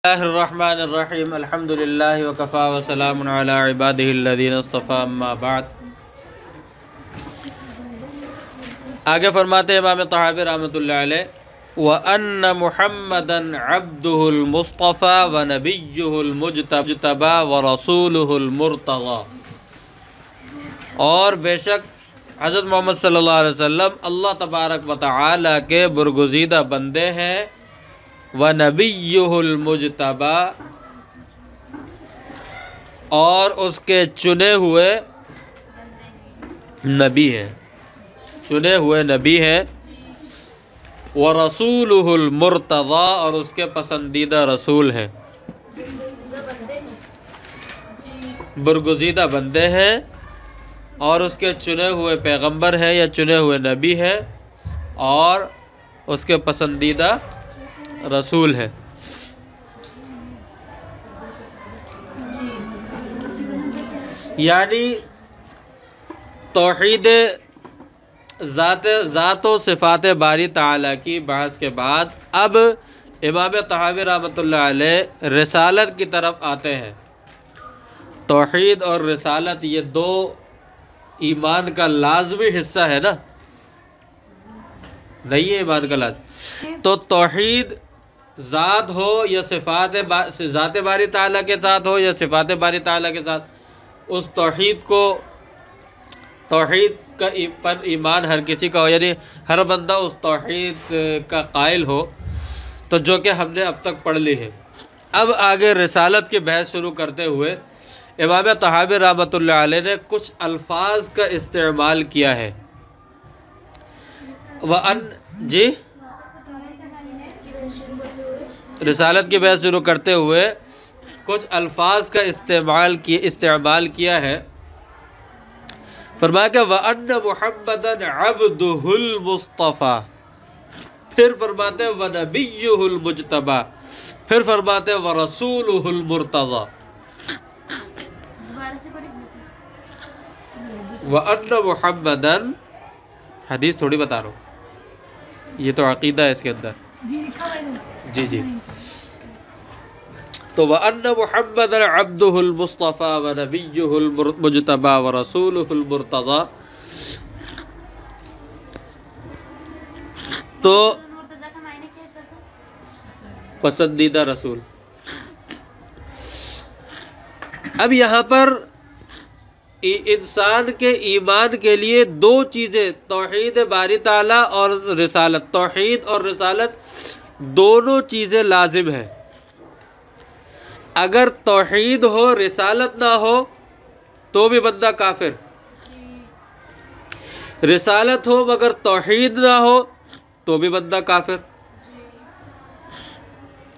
اللہ الرحمن الرحیم الحمدللہ وکفا وسلام علی عبادہ الذین اصطفیٰ اما بعد۔ آگے فرماتے ہیں امام طحاوی رحمۃ اللہ علیہ وَأَنَّ مُحَمَّدًا عَبْدُهُ الْمُصْطَفَى وَنَبِيُّهُ الْمُجْتَبَى وَرَسُولُهُ الْمُرْتَضَى، اور بے شک حضرت محمد صلی اللہ علیہ وسلم اللہ تبارک و تعالی کے برگزیدہ بندے ہیں، وَنَبِيُّهُ الْمُجْتَبَى، اور اس کے چنے ہوئے نبی ہیں، چنے ہوئے نبی ہیں، وَرَسُولُهُ الْمُرْتَضَى، اور اس کے پسندیدہ رسول ہیں، برگزیدہ بندے ہیں، اور اس کے چنے ہوئے پیغمبر ہیں یا چنے ہوئے نبی ہیں، اور اس کے پسندیدہ رسول ہے۔ یعنی توحید ذات و صفات باری تعالیٰ کی بحث کے بعد اب امام طحاوی رحمۃ اللہ علیہ رسالت کی طرف آتے ہیں۔ توحید اور رسالت یہ دو ایمان کا لازمی حصہ ہے نا، نہیں ہے ایمان کا لازم۔ تو توحید ذات ہو یا ذات باری تعالیٰ کے ساتھ ہو یا صفات باری تعالیٰ کے ساتھ، اس توحید کا پر ایمان ہر کسی کا ہو، یعنی ہر بندہ اس توحید کا قائل ہو، تو جو کہ ہم نے اب تک پڑھ لی ہے۔ اب آگے رسالت کی بحث شروع کرتے ہوئے امام طحاوی رحمۃ اللہ علیہ نے کچھ الفاظ کا استعمال کیا ہے۔ جی رسالت کی بحث شروع کرتے ہوئے کچھ الفاظ کا استعمال کیا ہے۔ فرمایا کہ وَأَنَّ مُحَمَّدًا عَبْدُهُ الْمُصْطَفَى، پھر فرماتے ہیں وَنَبِيُّهُ الْمُجْتَبَى، پھر فرماتے ہیں وَرَسُولُهُ الْمُرْتَضَى۔ وَأَنَّ مُحَمَّدًا، حدیث تھوڑی بتا رہا ہوں، یہ تو عقیدہ ہے اس کے اندر، جی تو وَأَنَّ مُحَمَّدًا عَبْدُهُ الْمُصْطَفَى وَنَبِيُّهُ الْمُجْتَبَى وَرَسُولُهُ الْمُرْتَضَى۔ تو پسندیدہ رسول۔ اب یہاں پر انسان کے ایمان کے لیے دو چیزیں، توحید باری تعالیٰ اور رسالت، توحید اور رسالت دونوں چیزیں لازم ہیں۔ اگر توحید ہو رسالت نہ ہو تو بھی بندہ کافر، رسالت ہو مگر توحید نہ ہو تو بھی بندہ کافر۔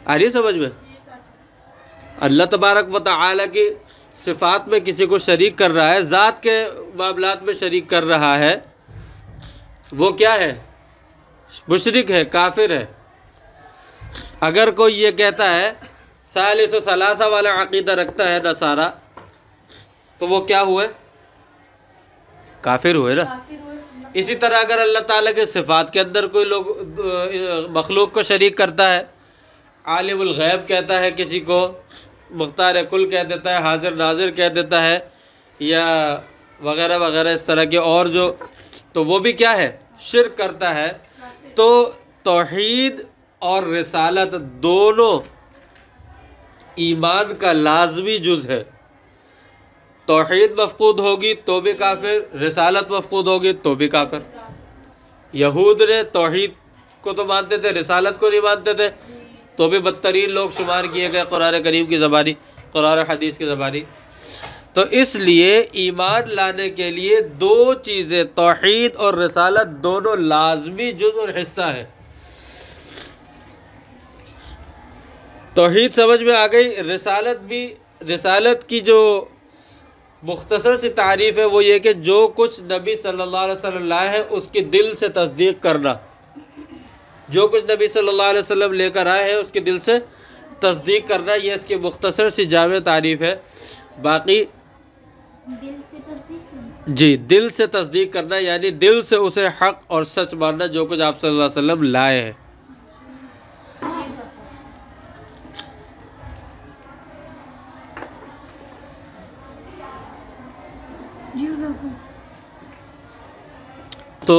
آ رہی سمجھ میں؟ اللہ تبارک و تعالی کی صفات میں کسی کو شریک کر رہا ہے، ذات کے معاملات میں شریک کر رہا ہے، وہ کیا ہے؟ مشرک ہے، کافر ہے۔ اگر کوئی یہ کہتا ہے ثالث و ثلاثہ والا عقیدہ رکھتا ہے نصارہ، تو وہ کیا ہوئے؟ کافر ہوئے نا۔ اسی طرح اگر اللہ تعالیٰ کے صفات کے اندر کوئی لوگ مخلوق کو شریک کرتا ہے، عالم الغیب کہتا ہے کسی کو، مختار کل کہہ دیتا ہے، حاضر ناظر کہہ دیتا ہے، یا وغیرہ وغیرہ اس طرح کے، اور جو تو وہ بھی کیا ہے؟ شرک کرتا ہے۔ تو توحید اور رسالت دونوں ایمان کا لازمی جز ہے۔ توحید مفقود ہوگی تو بھی کافر، رسالت مفقود ہوگی تو بھی کافر۔ یہود نے توحید کو تو مانتے تھے، رسالت کو نہیں مانتے تھے، تو بھی بدترین لوگ شمار کیے گئے قرآن کریم کی زبانی، قرآن حدیث کی زبانی۔ تو اس لیے ایمان لانے کے لیے دو چیزیں، توحید اور رسالت دونوں لازمی جز اور حصہ ہے۔ توحید سمجھ میں آ گئی۔ رسالت کی جو مختصر سی تعریف ہے وہ یہ کہ جو کچھ نبی صلی اللہ علیہ وسلم لائے ہیں اس کی دل سے تصدیق کرنا، جو کچھ نبی صلی اللہ علیہ وسلم لے کر آئے ہیں اس کی دل سے تصدیق کرنا، یہ اس کی مختصر سی جامع تعریف ہے۔ باقی جی دل سے تصدیق کرنا یعنی دل سے اسے حق اور سچ ماننا جو کچھ آپ صلی اللہ علیہ وسلم لائے ہیں۔ تو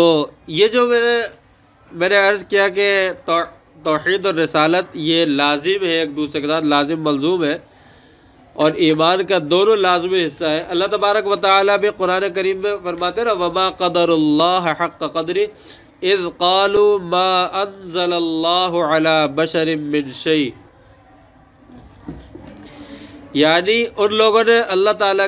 یہ جو میں نے عرض کیا کہ توحید اور رسالت یہ لازم ہے، ایک دوسرے کے ساتھ لازم ملزوم ہے، اور ایمان کا دونوں لازمی حصہ ہے۔ اللہ تبارک و تعالیٰ بھی قرآن کریم میں فرماتے ہیں نا وَمَا قَدَرُ اللَّهَ حَقَّ قَدْرِهِ اِذْ قَالُوا مَا أَنزَلَ اللَّهُ عَلَى بَشَرٍ مِّن شَيْءٍ، یعنی ان لوگوں نے اللہ تعالیٰ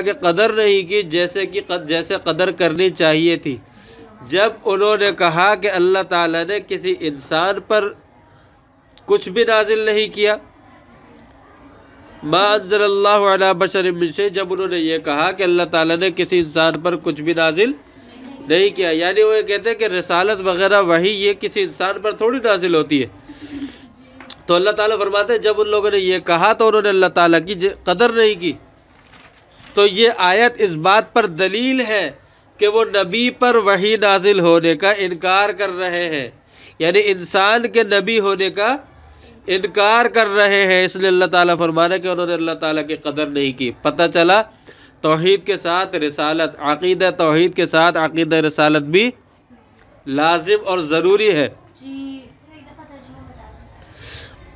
کی قدر نہیں کی جیسے قدر کرنی چاہیے تھی جب انہوں نے کہا کہ اللہ تعالیٰ نے کسی انسان پر کچھ بھی نازل نہیں کیا۔ ما انزل اللہ علی بشر من شیء، جب انہوں نے یہ کہا کہ اللہ تعالیٰ نے کسی انسان پر کچھ بھی نازل نہیں کیا، یعنی وہ یہ کہتے ہیں کہ رسالت وغیرہ وحی یہ کسی انسان پر تھوڑی نازل ہوتی ہے۔ تو اللہ تعالیٰ فرماتے ہیں جب ان لوگوں نے یہ کہا تو انہوں نے اللہ تعالیٰ کی قدر نہیں کی۔ تو یہ آیت اس بات پر دلیل ہے کہ وہ نبی پر وحی نازل ہونے کا انکار کر رہے ہیں، یعنی انسان کے نبی ہونے کا انکار کر رہے ہیں، اس لیے اللہ تعالیٰ فرما رہا ہے کہ انہوں نے اللہ تعالیٰ کی قدر نہیں کی۔ پتہ چلا توحید کے ساتھ رسالت، عقیدہ توحید کے ساتھ عقیدہ رسالت بھی لازم اور ضروری ہے۔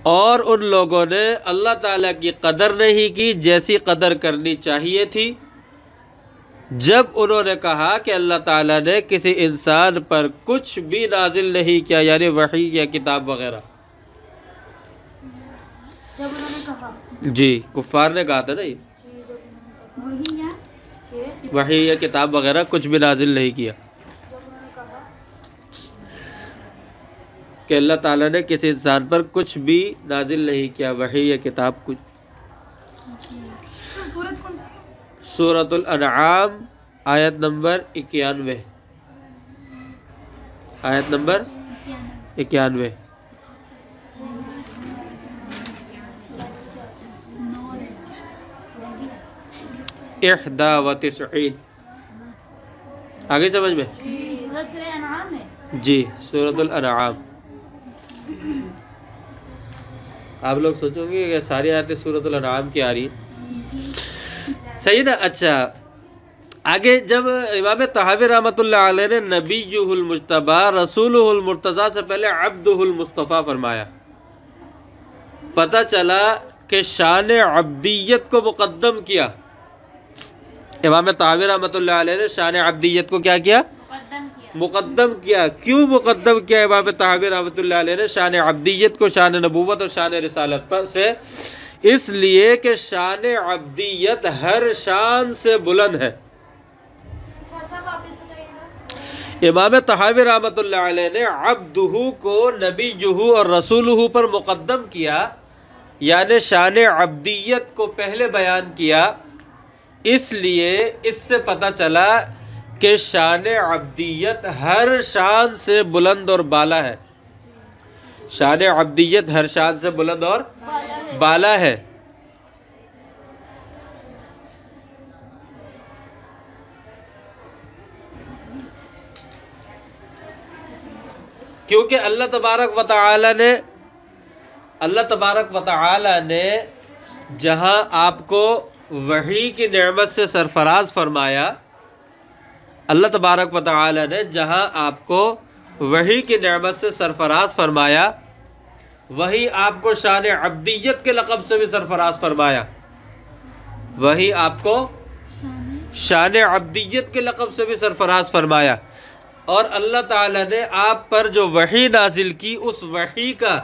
اور ان لوگوں نے اللہ تعالیٰ کی قدر نہیں کی جیسی قدر کرنی چاہیے تھی جب انہوں نے کہا کہ اللہ تعالیٰ نے کسی انسان پر کچھ بھی نازل نہیں کیا، یعنی وحی یا کتاب وغیرہ۔ جب انہوں نے کہا، جی کفار نے کہا تھا نا یہ وحی یا کتاب وغیرہ کچھ بھی نازل نہیں کیا، کہ اللہ تعالیٰ نے کسی انسان پر کچھ بھی نازل نہیں کیا، وحی یا کتاب کچھ۔ سورۃ الانعام آیت نمبر 91، آیت نمبر 91۔ احدا و تسعین، آگے سمجھ میں؟ جی سورۃ الانعام۔ آپ لوگ سوچو گے کہ ساری آیتیں سورۃ الانعام کی آ رہی ہیں، صحیح نا؟ اچھا آگے جب امام طحاوی رحمۃ اللہ علیہ نے نبیہ المجتبی رسولہ المرتضیٰ سے پہلے عبدہ المصطفیٰ فرمایا، پتہ چلا کہ شان عبدیت کو مقدم کیا۔ امام طحاوی رحمۃ اللہ علیہ نے شان عبدیت کو کیا کیا؟ مقدم کیا۔ کیوں مقدم کیا امام طحاوی رحمۃ اللہ علیہ نے شان عبدیت کو شان نبوت اور شان رسالت پر سے؟ اس لیے کہ شان عبدیت ہر شان سے بلند ہے۔ امام طحاوی رحمۃ اللہ علیہ نے عبدہ کو نبیہ اور رسولہ پر مقدم کیا، یعنی شان عبدیت کو پہلے بیان کیا، اس لیے اس سے پتہ چلا کہ شان عبدیت ہر شان سے بلند اور بالا ہے۔ شان عبدیت ہر شان سے بلند اور بالا ہے۔ کیونکہ اللہ تبارک و تعالی نے جہاں آپ کو وحی کی نعمت سے سرفراز فرمایا، اللہ تبارک و تعالی نے جہاں آپ کو وحی کی نعمت سے سرفراز فرمایا، وہی آپ کو شان عبدیت کے لقب سے بھی سرفراز فرمایا، وہی آپ کو شان عبدیت کے لقب سے بھی سرفراز فرمایا۔ اور اللہ تعالیٰ نے آپ پر جو وحی نازل کی، اس وحی کا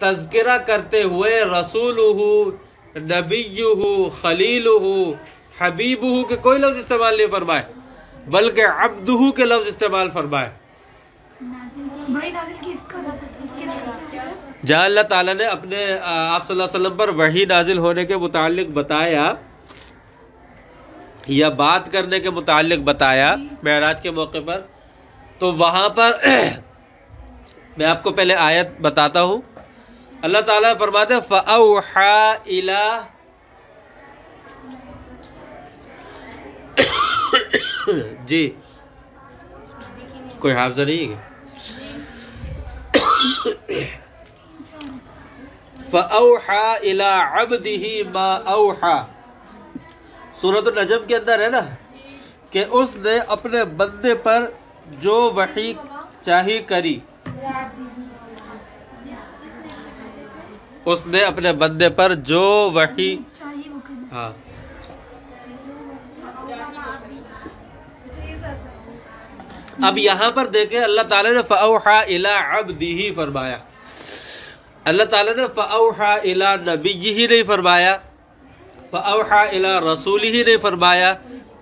تذکرہ کرتے ہوئے رسولہ، نبیہ، خلیلہ، حبیبہ کے کوئی لفظ استعمال نہیں فرمائے، بلکہ عبدہ کے لفظ استعمال فرمائے۔ جہاں اللہ تعالیٰ نے اپنے آپ صلی اللہ علیہ وسلم پر وحی نازل ہونے کے متعلق بتایا یا بات کرنے کے متعلق بتایا معراج کے موقع پر، تو وہاں پر میں آپ کو پہلے آیت بتاتا ہوں۔ اللہ تعالیٰ فرماتے ہیں فَأَوْحَى إِلَىٰ جی کوئی حافظہ نہیں ہے؟ فَأَوْحَى إِلَىٰ عَبْدِهِ مَا أَوْحَى، سورۃ النجم کے اندر ہے نا کہ اس نے اپنے بندے پر جو وحی چاہی کری، اس نے اپنے بندے پر جو وحی، ہاں اب یہاں پر دیکھیں اللہ تعالیٰ نے فَأَوْحَى إِلَىٰ عَبْدِهِ فرمایا، اللہ تعالیٰ نے فَأَوْحَى إِلَىٰ نَبِيِّهِ نہیں فرمایا، فَأَوْحَى إِلَىٰ رَسُولِهِ نہیں فرمایا،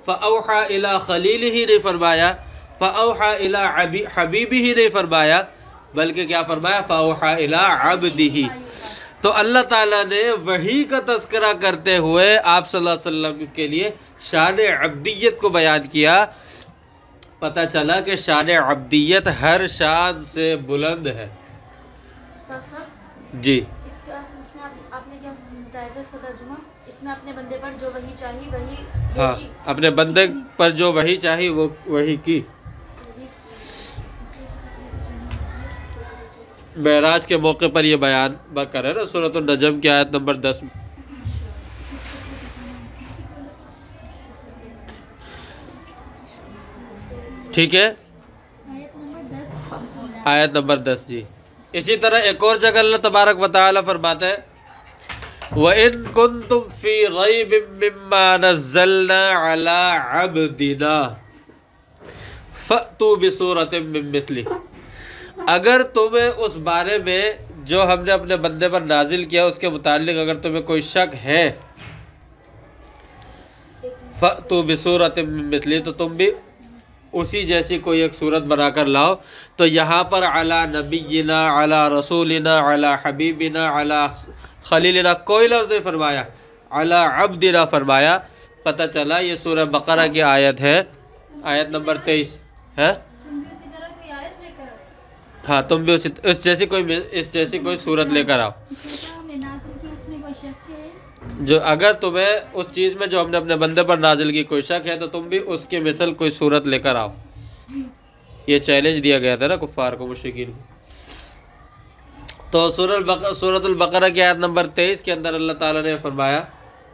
فَأَوْحَى إِلَىٰ خَلِيلِهِ نہیں فرمایا، فَأَوْحَى إِلَىٰ حَبِيبِهِ نہیں فرمایا، بلکہ کیا فرمایا؟ فَأَوْحَى إِلَىٰ عَبْدِهِ۔ تو اللہ تعالیٰ نے وحی کا تذکرہ کرتے ہوئے آپ صلی اللہ علیہ وسلم کے لیے شان عبدیت کو بیان کیا۔ پتہ چلا کہ شان عبدیت ہر شان سے بلند ہے۔ جی ہاں، اپنے بندے پر جو وحی چاہی وہ وحی کی۔ معراج کے موقع پر یہ بیان کر ہے نا سورۃ النجم کی آیت نمبر 10 میں۔ ٹھیک ہے، آیت نمبر 10 جی۔ اسی طرح ایک اور جگہ اللہ تبارک و تعالی فرماتا ہے وَإِن كُنتُمْ فِي رَيْبٍ مِّمَّا نَزَّلْنَا عَلَىٰ عَبْدِنَا فَأْتُوا بِسُورَةٍ مِّن مِّثْلِهِ، اگر تمہیں اس بارے میں جو ہم نے اپنے بندے پر نازل کیا اس کے متعلق اگر تمہیں کوئی شک ہے، فَأْتُوا بِسُورَةٍ مِّن مِّثْلِهِ، تو تم بھی اسی جیسی کوئی ایک صورت بنا کر لاؤ۔ تو یہاں پر علی نبینا، علی رسولنا، علی حبیبنا، علی خلیلنا کوئی لفظ نہیں فرمایا، علی عبدنا فرمایا۔ پتہ چلا یہ سورہ بقرہ کی آیت ہے، آیت نمبر 23 ہے۔ ہاں تم بھی اس جیسی کوئی صورت لے کر آؤ جو اگر تمہیں اس چیز میں جو ہم نے اپنے بندے پر نازل کی کوئی شک ہے تو تم بھی اس کے مثل کوئی صورت لے کر آؤ۔ یہ چیلنج دیا گیا تھا نا کفار کو، مشرکین کو۔ تو سورۃ البقرہ کی آیت نمبر 23 کے اندر اللہ تعالیٰ نے فرمایا،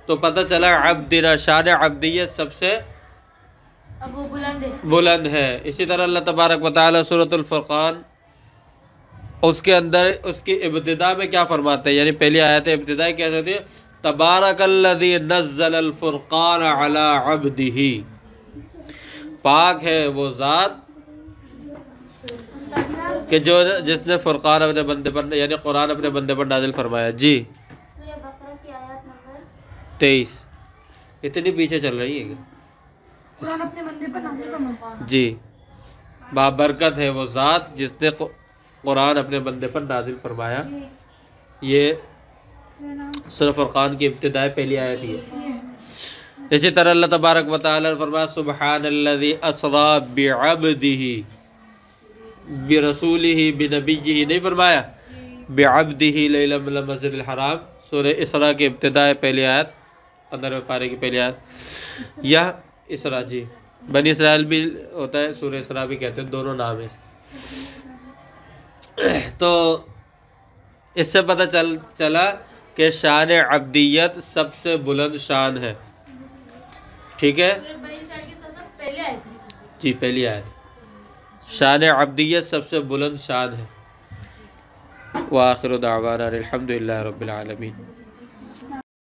تو پتہ چلا عبدنا، شان عبدیت سب سے بلند ہے۔ اسی طرح اللہ تبارک و تعالیٰ سورۃ الفرقان اس کے اندر اس کی ابتدا میں کیا فرماتے ہیں، یعنی پہلی آیت ابتدائی کیسے ہوتی ہے؟ تبارک الذی نزل الفرقان علی عبدہ، پاک ہے وہ ذات کہ جس نے فرقان اپنے بندے پر یعنی قرآن اپنے بندے پر نازل فرمایا۔ جی 23 اتنی پیچھے چل رہی ہے قرآن اپنے بندے پر نازل فرمایا۔ جی، بابرکت ہے وہ ذات جس نے قرآن اپنے بندے پر نازل فرمایا۔ یہ سورہ فرقان کی ابتدائی پہلی آیت ہے۔ اسی طرح اللہ تبارک و تعالی نے فرمایا سبحان الذی اسری بعبدہ برسولہ بنبیہ، نہیں فرمایا بعبدہ لیلا من المسجد الحرام، سورہ اسراء کی ابتدائی پہلی آیت 15ویں پارے کی پہلی آیت۔ یا اسراء، جی بنی اسرائیل بھی ہوتا ہے، سورہ اسراء بھی کہتے ہیں، دونوں نام ہیں۔ تو اس سے پتہ چلا کہ شان عبدیت سب سے بلند شان ہے۔ ٹھیک ہے جی، پہلی آیت، شان عبدیت سب سے بلند شان ہے۔ وآخر دعوانا الحمدللہ رب العالمین۔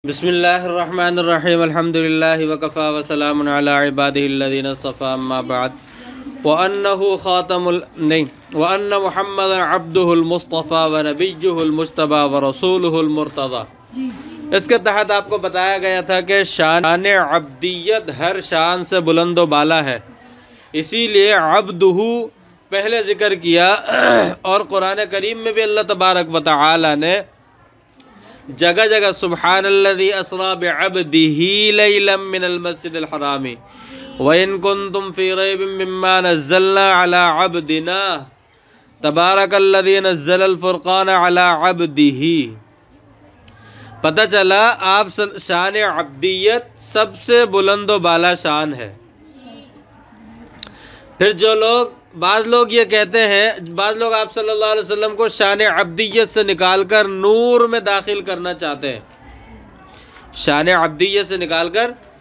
بسم اللہ الرحمن الرحیم، الحمدللہ وکفا وسلام علی عبادہ الذین اصطفیٰ، اما بعد، وَأَنَّهُ خَاتَمُ وَأَنَّ مُحَمَّدًا عَبْدُهُ الْمُصْطَفَى وَنَبِيُّهُ الْمُجْتَبَى وَرَسُولُهُ الْمُرْتَضَى۔ اس کے تحت آپ کو بتایا گیا تھا کہ شان عبدیت ہر شان سے بلند و بالا ہے، اسی لیے عبدہ پہلے ذکر کیا، اور قرآن کریم میں بھی اللہ تبارک و تعالی نے جگہ جگہ سبحان الذی اسری بعبدہ لیلا من المسجد الحرام وَإِن كُنتُمْ فِي رَيْبٍ مِّمَّا نَزَّلْنَا عَلَىٰ عَبْدِنَا تَبَارَكَ الَّذِي نَزَّلَ الْفُرْقَانَ عَلَىٰ عَبْدِهِ۔ پتہ چلا آپ شان عبدیت سب سے بلند و بالا شان ہے۔ پھر بعض لوگ یہ کہتے ہیں، بعض لوگ آپ صلی اللہ علیہ وسلم کو شان عبدیت سے نکال کر نور میں داخل کرنا چاہتے ہیں، شان عبدیت سے نکال کر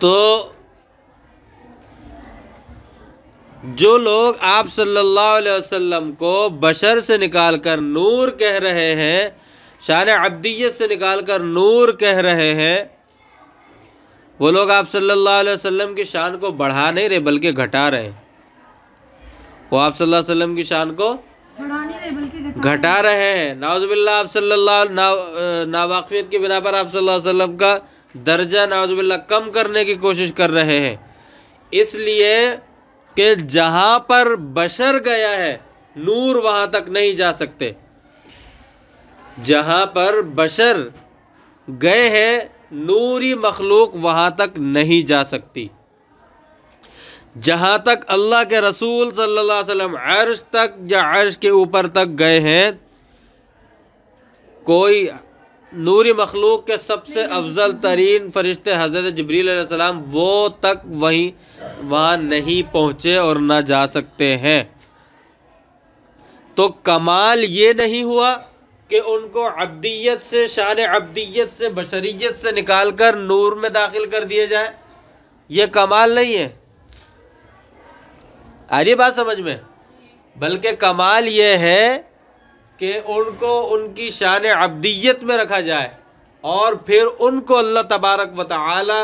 تو جو لوگ آپ صلی اللہ علیہ وسلم کو بشر سے نکال کر نور کہہ رہے ہیں، شان عبدیت سے نکال کر نور کہہ رہے ہیں، وہ لوگ آپ صلی اللہ علیہ وسلم کی شان کو بڑھا نہیں رہے بلکہ گھٹا رہے ہیں. وہ آپ صلی اللہ علیہ وسلم کی شان کو بڑھا نہیں رہے بلکہ گھٹا رہے ہیں. نعوذ باللہ آپ صلی اللہ ناواقفیت کی بنا پر آپ صلی اللہ علیہ وسلم کا درجہ نعوذ باللہ کم کرنے کی کوشش کر رہے ہیں. اس لیے کہ جہاں پر بشر گیا ہے نور وہاں تک نہیں جا سکتے. جہاں پر بشر گئے ہیں نوری مخلوق وہاں تک نہیں جا سکتی. جہاں تک اللہ کے رسول صلی اللہ علیہ وسلم عرش تک یا عرش کے اوپر تک گئے ہیں، کوئی نوری مخلوق کے سب سے افضل ترین فرشتے حضرت جبریل علیہ السلام وہ تک وہاں نہیں پہنچے اور نہ جا سکتے ہیں. تو کمال یہ نہیں ہوا کہ ان کو عبدیت سے، شان عبدیت سے، بشریت سے نکال کر نور میں داخل کر دیا جائے. یہ کمال نہیں ہے. آ رہی بات سمجھ میں؟ بلکہ کمال یہ ہے کہ ان کو ان کی شان عبدیت میں رکھا جائے اور پھر ان کو اللہ تبارک و تعالی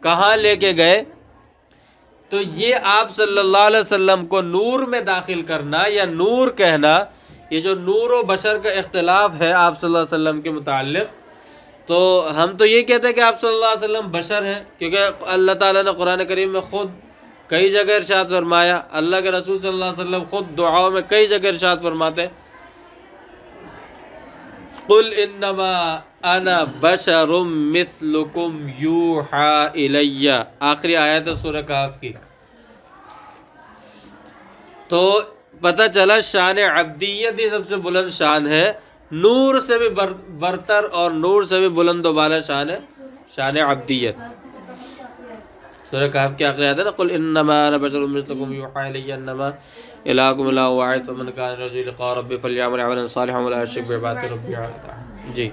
کہاں لے کے گئے. تو یہ آپ صلی اللہ علیہ وسلم کو نور میں داخل کرنا یا نور کہنا، یہ جو نور و بشر کا اختلاف ہے آپ صلی اللہ علیہ وسلم کے متعلق، تو ہم تو یہ کہتے ہیں کہ آپ صلی اللہ علیہ وسلم بشر ہیں، کیونکہ اللہ تعالیٰ نے قرآن کریم میں خود کئی جگہ ارشاد فرمایا. اللہ کے رسول صلی اللہ علیہ وسلم خود دعاؤں میں کئی جگہ ارشاد فرماتے ہیں قل انما انا بشر مثلکم یوحی الی، آخری آیت ہے سورہ کہف کی. تو پتہ چلا شان عبدیت ہی سب سے بلند شان ہے، نور سے بھی برتر اور نور سے بھی بلند و بالا شان ہے شان عبدیت. سورہ کہف کی آخری آیت ہے نا قل انما انا بشر مثلکم یوحی الی انما الہکم الہ واحد فمن کان یرجو لقاء ربہ فلیعمل عملا صالحا ولا یشرک بعبادۃ ربہ احدا. جی،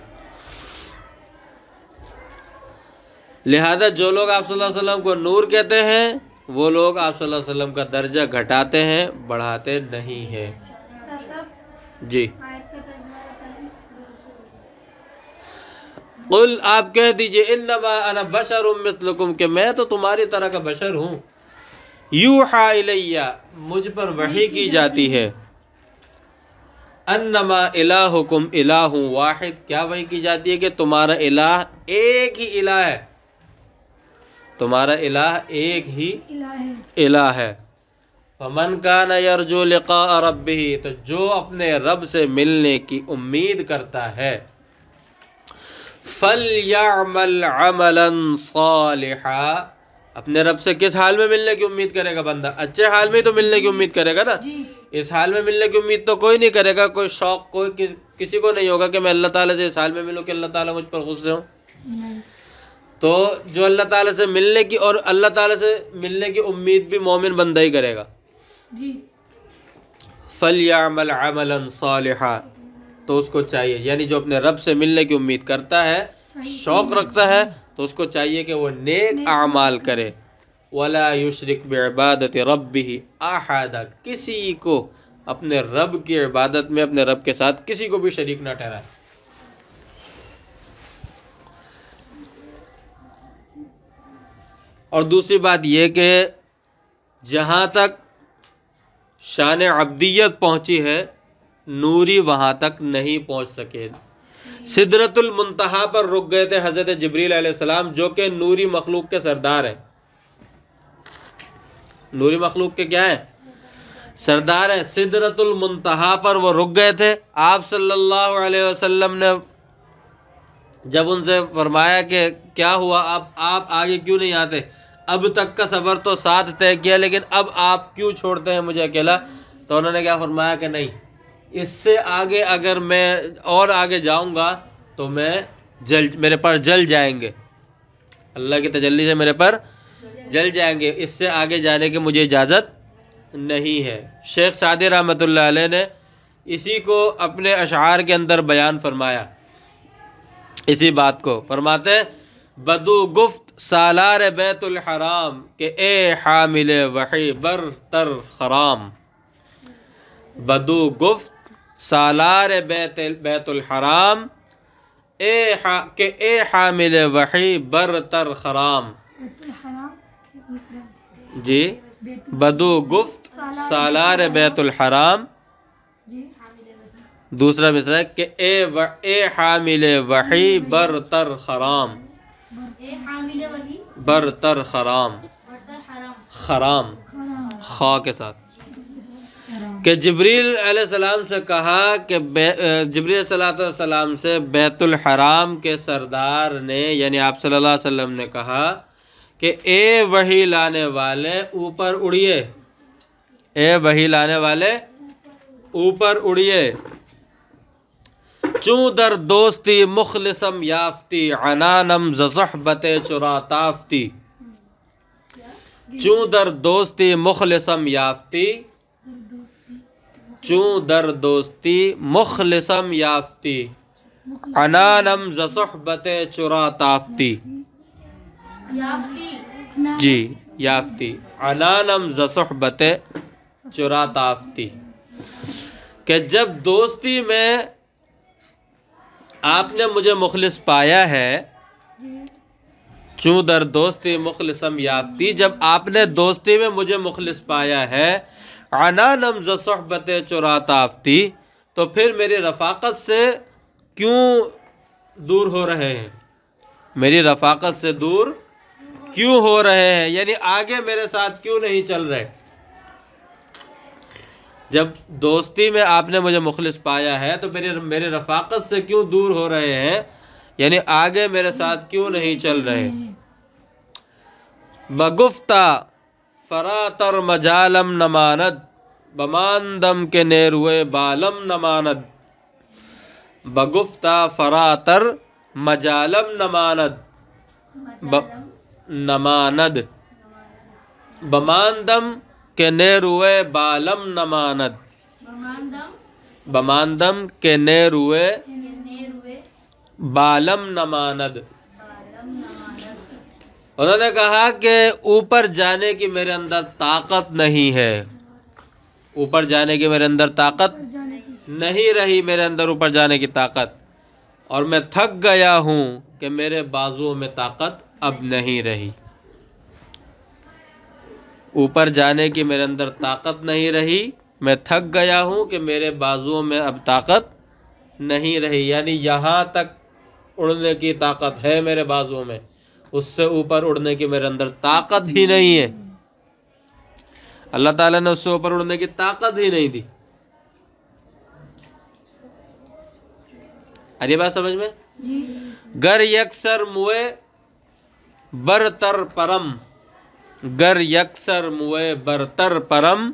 لہذا جو لوگ آپ صلی اللہ علیہ وسلم کو نور کہتے ہیں وہ لوگ آپ صلی اللہ علیہ وسلم کا درجہ گھٹاتے ہیں، بڑھاتے نہیں ہیں. جی، قل آپ کہہ دیجئے انما انا بشر مثلکم کہ میں تو تمہاری طرح کا بشر ہوں. یوحی الیہ مجھ پر وحی کی جاتی ہے. انما الہکم الہ واحد کیا وحی کی جاتی ہے کہ تمہارا الہ ایک ہی الہ ہے، تمہارا الہ ایک ہی الہ ہے. فمن کان یرجو لقاء ربہ تو جو اپنے رب سے ملنے کی امید کرتا ہے، فَلْيَعْمَلْ عَمَلًا صَالِحًا اپنے رب سے کس حال میں ملنے کی امید کرے گا بندہ؟ اچھے حال میں تو ملنے کی امید کرے گا نا. اس حال میں ملنے کی امید تو کوئی نہیں کرے گا، کوئی شوق کوئی کسی کو نہیں ہوگا کہ میں اللہ تعالیٰ سے اس حال میں ملوں کہ اللہ تعالیٰ مجھ پر غصے ہوں. تو جو اللہ تعالیٰ سے ملنے کی اور اللہ تعالیٰ سے ملنے کی امید بھی مومن بندہ ہی کرے گا. فَلْيَعْمَلْ عَمَلًا صَالِحًا تو اس کو چاہیے، یعنی جو اپنے رب سے ملنے کی امید کرتا ہے، شوق رکھتا ہے، تو اس کو چاہیے کہ وہ نیک اعمال کرے. وَلَا يُشْرِكْ بِعِبَادَةِ رَبِّهِ أَحَدًا کسی کو اپنے رب کی عبادت میں اپنے رب کے ساتھ کسی کو بھی شریک نہ ٹھہرائے. اور دوسری بات یہ کہ جہاں تک شان عبدیت پہنچی ہے نوری وہاں تک نہیں پہنچ سکے. سدرۃ المنتہا پر رک گئے تھے حضرت جبریل علیہ السلام جو کہ نوری مخلوق کے سردار ہیں. نوری مخلوق کے کیا ہیں؟ سردار ہیں. سدرۃ المنتہا پر وہ رک گئے تھے. آپ صلی اللہ علیہ وسلم نے جب ان سے فرمایا کہ کیا ہوا، اب آپ آگے کیوں نہیں آتے؟ اب تک کا سفر تو ساتھ طے کیا لیکن اب آپ کیوں چھوڑتے ہیں مجھے اکیلا؟ تو انہوں نے کیا فرمایا کہ نہیں، اس سے آگے اگر میں اور آگے جاؤں گا تو میرے پر جل جائیں گے، اللہ کی تجلی سے میرے پر جل جائیں گے، اس سے آگے جانے کی مجھے اجازت نہیں ہے. شیخ سعدی رحمۃ اللہ علیہ نے اسی کو اپنے اشعار کے اندر بیان فرمایا، اسی بات کو فرماتے ہیں بدو گفت سالار بیت الحرام کہ اے حامل وحی برتر خرام، بدو گفت سالار بیت الحرام کہ اے حامل وحی برتر خرام. بیت الحرام جی بدو گفت سالار بیت الحرام، جی دوسرا مصرع ہے کہ اے حامل وحی برتر خرام، اے حامل وحی برتر خرام، برتر حرام. خرام خا کے ساتھ، کہ جبریل علیہ السلام سے کہا کہ جبریل صلی اللہ علیہ وسلم سے بیت الحرام کے سردار نے یعنی آپ صلی اللہ علیہ وسلم نے کہا کہ اے وحی لانے والے اوپر اڑیے، اے وحی لانے والے اوپر اڑیے، چوں در دوستی مخلصم یافتی عنانم ز صحبت چرا تافتی، چوں در دوستی مخلصم یافتی، چوں در دوستی مخلصم یافتی عنانم ز صحبت چرا تافتی. یافتی جی یافتی عنانم ز صحبت چرا تافتی، کہ جب دوستی میں آپ نے مجھے مخلص پایا ہے، چوں در دوستی مخلصم یافتی، جب آپ نے دوستی میں مجھے مخلص پایا ہے، عنانم ز صحبت چرا تافتی، تو پھر میری رفاقت سے کیوں دور ہو رہے ہیں، میری رفاقت سے دور کیوں ہو رہے ہیں، یعنی آگے میرے ساتھ کیوں نہیں چل رہے. جب دوستی میں آپ نے مجھے مخلص پایا ہے تو میرے رفاقت سے کیوں دور ہو رہے ہیں، یعنی آگے میرے ساتھ کیوں نہیں چل رہے. بگفتہ فراتر مجالم نماند بماندم کے نیروے بالم نماند، بگفتہ فراتر مجالم نماند بماندم کے نیروے بالم نماند، بماندم بماندم کے نیروے نیروے بالم نماند. بالم نماند. انہوں نے کہا کہ اوپر جانے کی میرے اندر طاقت نہیں ہے، اوپر جانے کی میرے اندر طاقت نہیں رہی، میرے اندر اوپر جانے کی طاقت، اور میں تھک گیا ہوں کہ میرے بازوؤں میں طاقت اب نہیں رہی. اوپر جانے کی میرے اندر طاقت نہیں رہی، میں تھک گیا ہوں کہ میرے بازوؤں میں اب طاقت نہیں رہی، یعنی یہاں تک اڑنے کی طاقت ہے میرے بازوؤں میں، اس سے اوپر اڑنے کی میرے اندر طاقت ہی نہیں ہے. اللہ تعالیٰ نے اس سے اوپر اڑنے کی طاقت ہی نہیں دی. ارے بات سمجھ میں؟ گر یکسر موئے برتر پرم، گر یکسر موئے برتر پرم،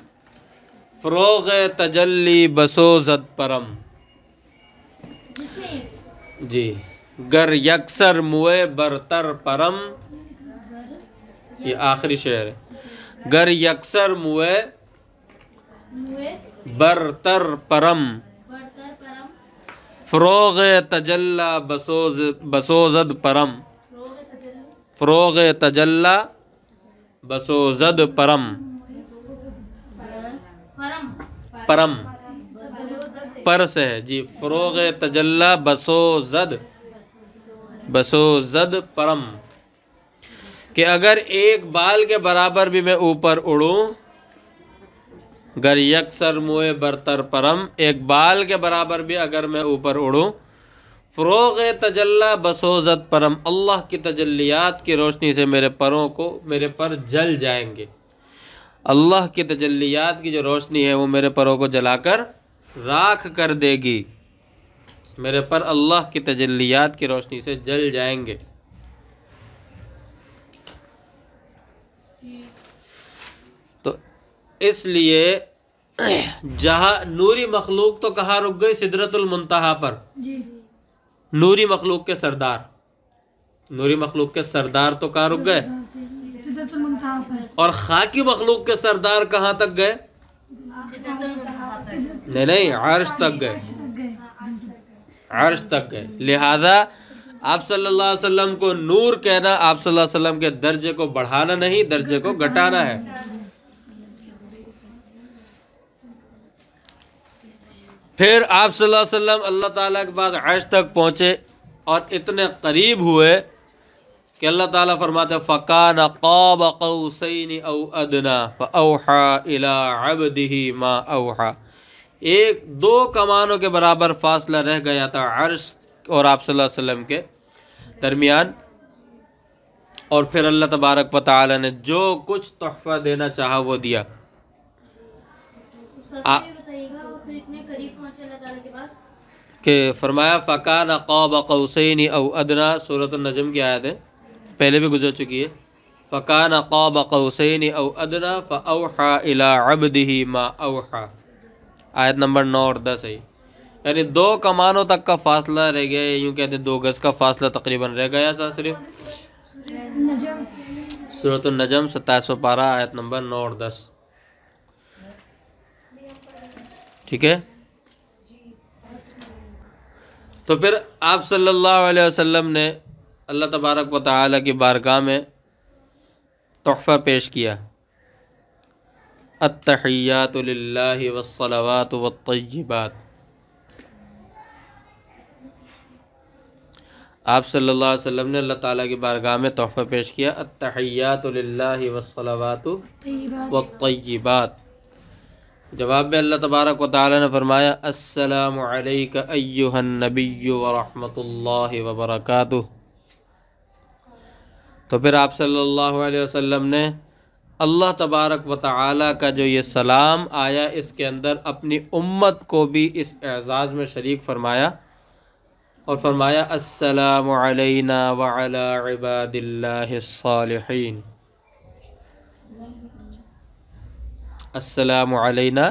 فروغ تجلی بسوزد پرم. جی گر یکسر موئے برتر پرم، یہ آخری شعر ہے. گر یکسر موئے موئے برتر پرم، برتر پرم، فروغ تجلا بسوزد پرم، روغ تجلی فروغ تجلا بسوزد پرم. پرم پرم پر سے ہے جی، فروغ تجلا بسوزد پرم، کہ اگر ایک بال کے برابر بھی میں اوپر اڑوں، گر یکسر موئے برتر پرم، ایک بال کے برابر بھی اگر میں اوپر اڑوں، فروغ تجلا بسوزد پرم، اللہ کی تجلیات کی روشنی سے میرے پر جل جائیں گے. اللہ کی تجلیات کی جو روشنی ہے وہ میرے پروں کو جلا کر راکھ کر دے گی، میرے پر اللہ کی تجلیات کی روشنی سے جل جائیں گے. تو اس لیے جہاں نوری مخلوق تو کہاں رک گئی؟ سدرۃ المنتہا پر. جی نوری مخلوق کے سردار، نوری مخلوق کے سردار تو کہاں رک گئے؟ سدرۃ المنتہا پر. اور خاکی مخلوق کے سردار کہاں تک گئے؟ نہیں نہیں، عرش تک گئے، عرش تک گئے. لہذا آپ صلی اللہ علیہ وسلم کو نور کہنا آپ صلی اللہ علیہ وسلم کے درجے کو بڑھانا نہیں، درجے کو گھٹانا ہے. پھر آپ صلی اللہ علیہ وسلم اللہ تعالیٰ کے پاس عرش تک پہنچے اور اتنے قریب ہوئے کہ اللہ تعالیٰ فرماتے فَكَانَ قَابَ قَوْسَيْنِ أَوْ أَدْنَىٰ فَأَوْحَىٰ إِلَىٰ عَبْدِهِ مَا أَوْحَىٰ. ایک دو کمانوں کے برابر فاصلہ رہ گیا تھا عرش اور آپ صلی اللہ علیہ وسلم کے درمیان، اور پھر اللہ تبارک و تعالیٰ نے جو کچھ تحفہ دینا چاہا وہ دیا. بتائیے گا اور پھر اتنے قریب پہنچے اللہ تعالیٰ کے پاس کہ فرمایا فَكَانَ قَابَ قَوْسَيْنِ أَوْ أَدْنَىٰ، سورۃ النجم کی آیت ہے، پہلے بھی گزر چکی ہے. فَكَانَ قَابَ قَوْسَيْنِ أَوْ أَدْنَىٰ فَأَوْحَىٰ إِلَىٰ عَبْدِهِ مَا أَوْحَىٰ، آیت نمبر 9 اور 10 ہے. یعنی دو کمانوں تک کا فاصلہ رہ گیا، یوں کہتے ہیں 2 گز کا فاصلہ تقریباً رہ گیا تھا صرف. سورۃ النجم 27واں پارہ آیت نمبر 9 اور 10. ٹھیک ہے. تو پھر آپ صلی اللہ علیہ وسلم نے اللہ تبارک و تعالیٰ کی بارگاہ میں تحفہ پیش کیا. التحیات للہ والصلوات والطیبات. آپ صلی اللہ علیہ وسلم نے اللہ تعالیٰ کی بارگاہ میں تحفہ پیش کیا التحیات للہ والصلوات والطیبات. جواب میں اللہ تبارک و تعالیٰ نے فرمایا السلام علیک ایہا النبی ورحمۃ اللہ وبرکاتہ. تو پھر آپ صلی اللہ علیہ وسلم نے اللہ تبارک و تعالیٰ کا جو یہ سلام آیا اس کے اندر اپنی امت کو بھی اس اعزاز میں شریک فرمایا اور فرمایا السلام علینا وعلی عباد اللہ الصالحین. السلام علینا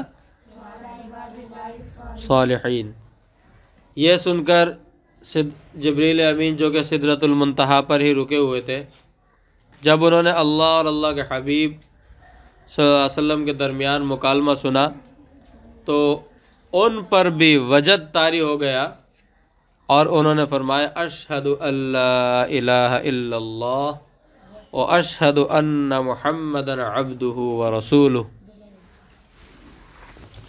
صالحین. یہ سن کر جبریل امین جو کہ سدرۃ المنتہا پر ہی رکے ہوئے تھے، جب انہوں نے اللہ اور اللہ کے حبیب صلی اللہ علیہ وسلم کے درمیان مکالمہ سنا تو ان پر بھی وجد طاری ہو گیا اور انہوں نے فرمایا اشہد ان لا الہ الا اللہ و اشہد ان محمدًا عبدہ ورسولہ.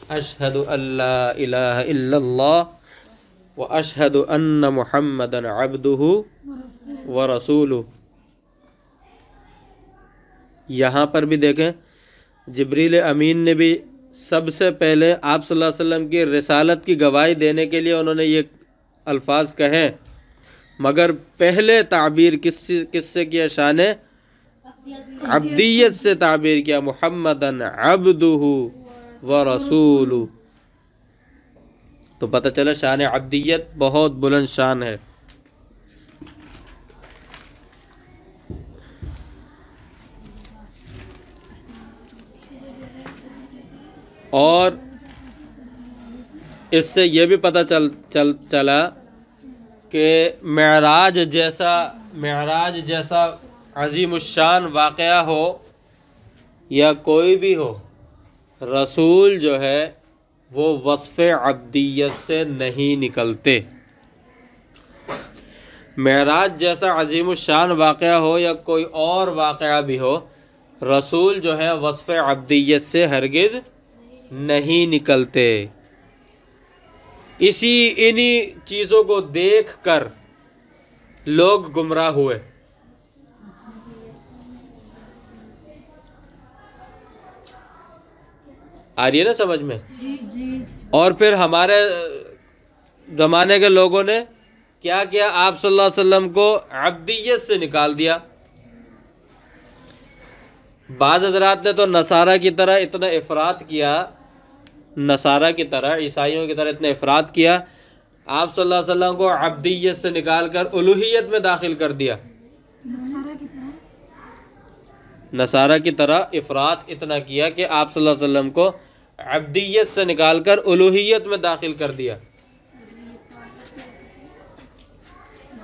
اشہد ان لا الہ الا اللہ و اشہد ان محمدًا عبدہ ورسولہ. یہاں پر بھی دیکھیں جبریل امین نے بھی سب سے پہلے آپ صلی اللہ علیہ وسلم کی رسالت کی گواہی دینے کے لیے انہوں نے یہ الفاظ کہیں، مگر پہلے تعبیر کس سے کیا؟ شان عبدیت سے تعبیر کیا، محمدً عبدہ ورسولہ. تو پتہ چلا شان عبدیت بہت بلند شان ہے. اور اس سے یہ بھی پتہ چلا کہ معراج جیسا عظیم الشان واقعہ ہو یا کوئی بھی ہو، رسول جو ہے وہ وصف عبدیت سے نہیں نکلتے. معراج جیسا عظیم الشان واقعہ ہو یا کوئی اور واقعہ بھی ہو، رسول جو ہے وصف عبدیت سے ہرگز نہیں نکلتے. انہی چیزوں کو دیکھ کر لوگ گمراہ ہوئے. آ رہی ہے نا سمجھ میں؟ اور پھر ہمارے زمانے کے لوگوں نے کیا کیا؟ آپ صلی اللہ علیہ وسلم کو عبدیت سے نکال دیا. بعض حضرات نے تو نصارہ کی طرح اتنا افراط کیا، نصارہ کی طرح، عیسائیوں کی طرح اتنا افراط کیا، آپ صلی اللہ علیہ وسلم کو عبدیت سے نکال کر الوہیت میں داخل کر دیا. نصارہ کی طرح افراط اتنا کیا کہ آپ صلی اللہ علیہ وسلم کو عبدیت سے نکال کر الوہیت میں داخل کر دیا.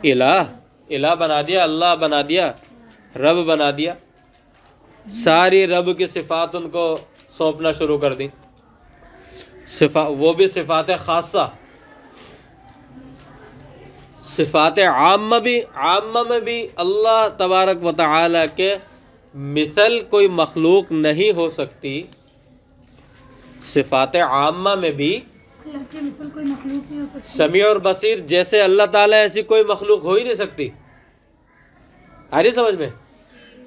الہ بنا دیا، اللہ بنا دیا، رب بنا دیا. ساری رب کی صفات ان کو سونپنا شروع کر دی. وہ بھی صفات خاصہ. صفات عامہ میں بھی اللہ تبارک و تعالی کے مثل کوئی مخلوق نہیں ہو سکتی. صفات عامہ میں بھی اللہ کے مثل کوئی مخلوق نہیں ہو سکتی. سمیع اور بصیر جیسے اللہ تعالیٰ ایسی کوئی مخلوق ہو ہی نہیں سکتی. آ رہی سمجھ میں؟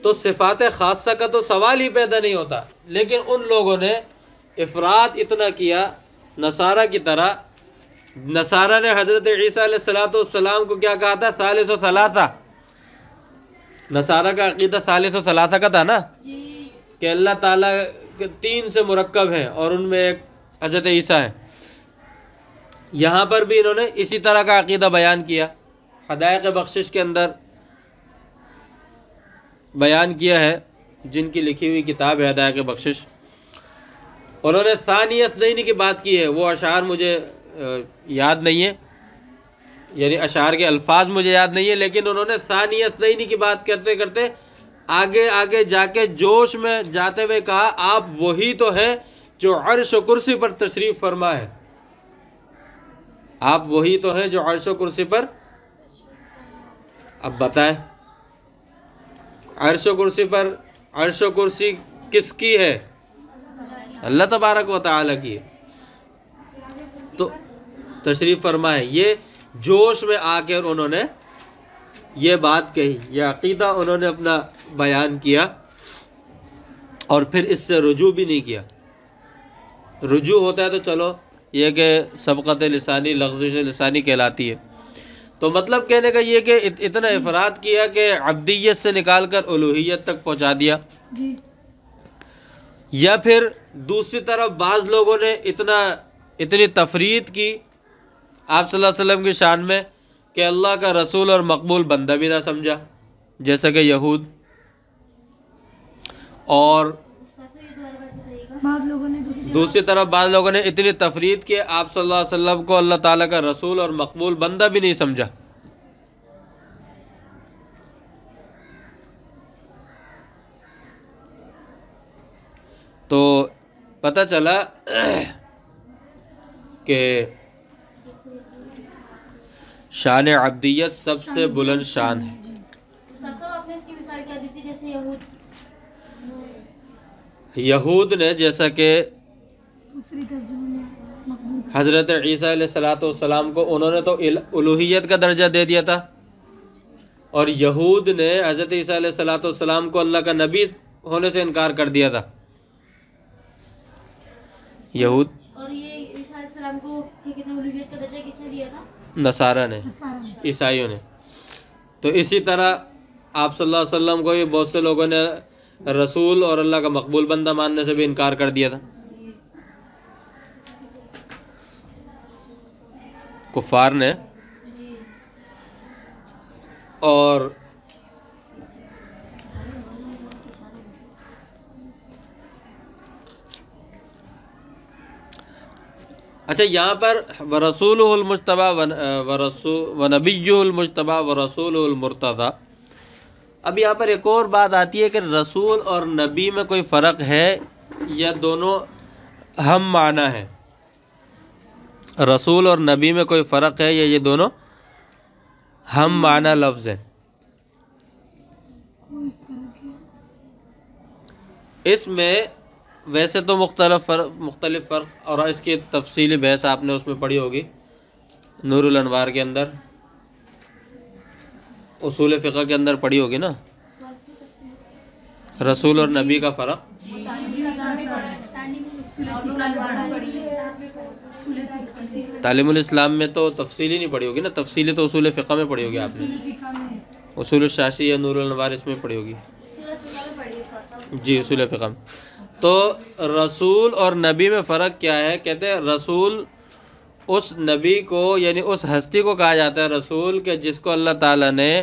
تو صفات خاصہ کا تو سوال ہی پیدا نہیں ہوتا. لیکن ان لوگوں نے افراد اتنا کیا نصارہ کی طرح. نصارہ نے حضرت عیسیٰ علیہ السلام کو کیا کہا تھا؟ ثالث و ثلاثہ. نصارہ کا عقیدہ ثالث و ثلاثہ کا تھا نا، کہ اللہ تعالیٰ کے 3 سے مرکب ہیں اور ان میں ایک حضرت عیسیٰ ہے. یہاں پر بھی انہوں نے اسی طرح کا عقیدہ بیان کیا. حدائق بخشش کے اندر بیان کیا ہے، جن کی لکھی ہوئی کتاب ہے حدائق بخشش. انہوں نے ثانی اثنین کی بات کی ہے. وہ اشعار مجھے یاد نہیں ہے، یعنی اشعار کے الفاظ مجھے یاد نہیں ہے، لیکن انہوں نے ثانی اثنین کی بات کرتے کرتے آگے جا کے جوش میں جاتے ہوئے کہا آپ وہی تو ہیں جو عرش و کرسی پر تشریف فرما ہے. آپ وہی تو ہیں جو عرش و کرسی پر. اب بتائیں عرش و کرسی پر، عرش و کرسی کس کی ہے؟ اللہ تبارک و تعالی کی ہے. تو تشریف فرما ہے. یہ جوش میں آ کر انہوں نے یہ بات کہی، یہ عقیدہ انہوں نے اپنا بیان کیا اور پھر اس سے رجوع بھی نہیں کیا. رجوع ہوتا ہے تو چلو یہ کہ سبقت لسانی، لغزش لسانی کہلاتی ہے. تو مطلب کہنے کا یہ کہ اتنا افراد کیا کہ عبدیت سے نکال کر الوہیت تک پہنچا دیا. جی. یا پھر دوسری طرف بعض لوگوں نے اتنی تفرید کی آپ صلی اللہ علیہ وسلم کی شان میں کہ اللہ کا رسول اور مقبول بندہ بھی نہ سمجھا، جیسا کہ یہود. اور بعض لوگوں نے دوسری طرف بعض لوگوں نے اتنی تفرید کی آپ صلی اللہ علیہ وسلم کو اللہ تعالیٰ کا رسول اور مقبول بندہ بھی نہیں سمجھا. تو پتہ چلا کہ شان عبدیت سب سے بلند شان ہے. آپ نے اس کی مثال کیا دی تھی؟ جیسے یہود نے جیسا کہ دوسری ترجمے میں مقبول. حضرت عیسیٰ علیہ السلام کو انہوں نے تو الوہیت کا درجہ دے دیا تھا، اور یہود نے حضرت عیسیٰ علیہ السلام کو اللہ کا نبی ہونے سے انکار کر دیا تھا. یہود اور یہ عیسیٰ علیہ السلام کو الوہیت کا درجہ کس نے دیا تھا؟ نصارہ نے، عیسائیوں نے. تو اسی طرح آپ صلی اللہ علیہ وسلم کو بھی بہت سے لوگوں نے رسول اور اللہ کا مقبول بندہ ماننے سے بھی انکار کر دیا تھا. کفار نے. اور اچھا یہاں پر ورسولہ المجتبیٰ ونبیہ المجتبیٰ ورسولہ المرتضیٰ. اب یہاں پر ایک اور بات آتی ہے کہ رسول اور نبی میں کوئی فرق ہے یا دونوں ہم معنی ہیں؟ رسول اور نبی میں کوئی فرق ہے یا یہ دونوں ہم معنی لفظ ہیں؟ اس میں ویسے تو مختلف فرق، اور اس کی تفصیلی بحث آپ نے اس میں پڑھی ہوگی نور الانوار کے اندر، اصول فقہ کے اندر پڑھی ہوگی نا، رسول اور نبی کا فرق. تعلیم الاسلام میں تو تفصیلی نہیں پڑھی ہوگی نا، تفصیلی تو اصول فقہ میں پڑھی ہوگی آپ نے. اصول الشاشی یا نور الانوار اس میں پڑھی ہوگی. جی اصول فقہ میں. تو رسول اور نبی میں فرق کیا ہے؟ کہتے ہیں رسول اس نبی کو، یعنی اس ہستی کو کہا جاتا ہے رسول کہ جس کو اللہ تعالیٰ نے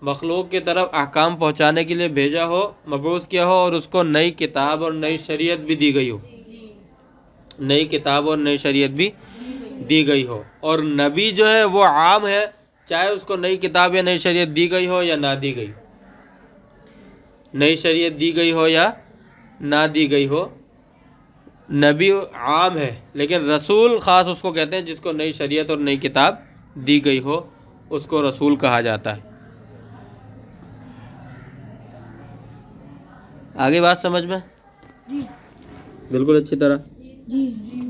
مخلوق کی طرف احکام پہنچانے کے لیے بھیجا ہو، مبعوث کیا ہو، اور اس کو نئی کتاب اور نئی شریعت بھی دی گئی ہو. نئی کتاب اور نئی شریعت بھی دی گئی ہو. اور نبی جو ہے وہ عام ہے، چاہے اس کو نئی کتاب یا نئی شریعت دی گئی ہو یا نہ دی گئی، نئی شریعت دی گئی ہو یا نہ دی گئی ہو. نبی عام ہے، لیکن رسول خاص اس کو کہتے ہیں جس کو نئی شریعت اور نئی کتاب دی گئی ہو، اس کو رسول کہا جاتا ہے۔ آگے بات سمجھ میں؟ جی بالکل اچھی طرح۔ جی